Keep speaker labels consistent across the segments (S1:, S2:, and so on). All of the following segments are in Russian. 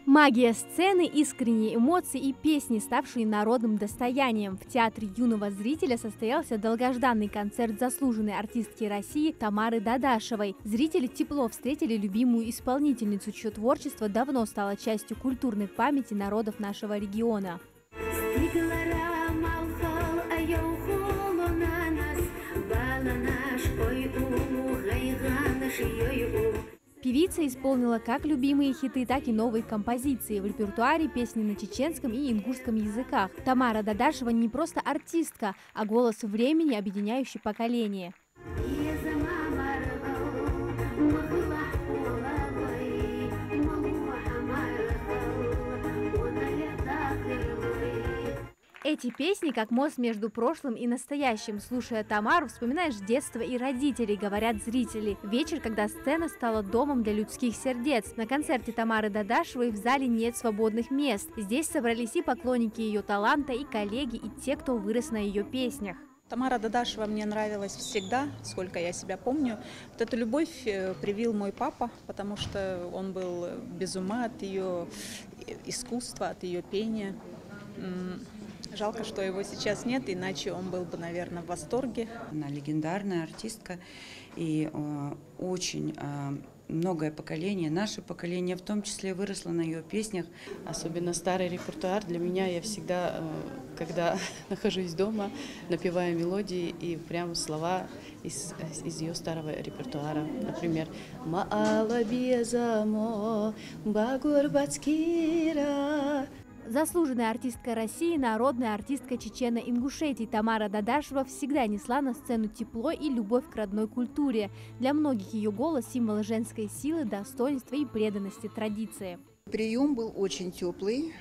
S1: Магия сцены, искренние эмоции и песни, ставшие народным достоянием. В Театре юного зрителя состоялся долгожданный концерт заслуженной артистки России Тамары Дадашевой. Зрители тепло встретили любимую исполнительницу, чье творчество давно стало частью культурной памяти народов нашего региона. Певица исполнила как любимые хиты, так и новые композиции. В репертуаре песни на чеченском и ингушском языках. Тамара Дадашева не просто артистка, а голос времени, объединяющий поколение. Эти песни как мост между прошлым и настоящим. Слушая Тамару, вспоминаешь детство и родителей, говорят зрители. Вечер, когда сцена стала домом для людских сердец. На концерте Тамары Дадашевой в зале нет свободных мест. Здесь собрались и поклонники ее таланта, и коллеги, и те, кто вырос на ее песнях.
S2: Тамара Дадашева мне нравилась всегда, сколько я себя помню. Вот эту любовь привил мой папа, потому что он был без ума от ее искусства, от ее пения. Жалко, что его сейчас нет, иначе он был бы, наверное, в восторге.
S3: Она легендарная артистка, и очень многое поколение, наше поколение в том числе, выросло на ее песнях.
S4: Особенно старый репертуар для меня, я всегда, когда нахожусь дома, напеваю мелодии и прям слова из ее старого репертуара. Например, «Маала безамо, багур бацкира».
S1: Заслуженная артистка России, народная артистка Чечено-Ингушетии Тамара Дадашева всегда несла на сцену тепло и любовь к родной культуре. Для многих ее голос – символ женской силы, достоинства и преданности традиции.
S5: Прием был очень теплый,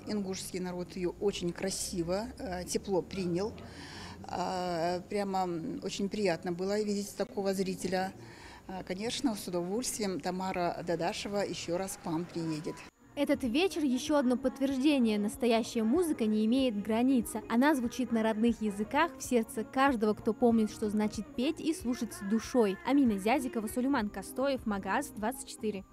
S5: ингушский народ ее очень красиво, тепло принял. Прямо очень приятно было видеть такого зрителя. Конечно, с удовольствием Тамара Дадашева еще раз к вам приедет.
S1: Этот вечер – еще одно подтверждение. Настоящая музыка не имеет границ. Она звучит на родных языках, в сердце каждого, кто помнит, что значит петь и слушать с душой. Амина Зязикова, Сулейман Костоев, Магаз 24.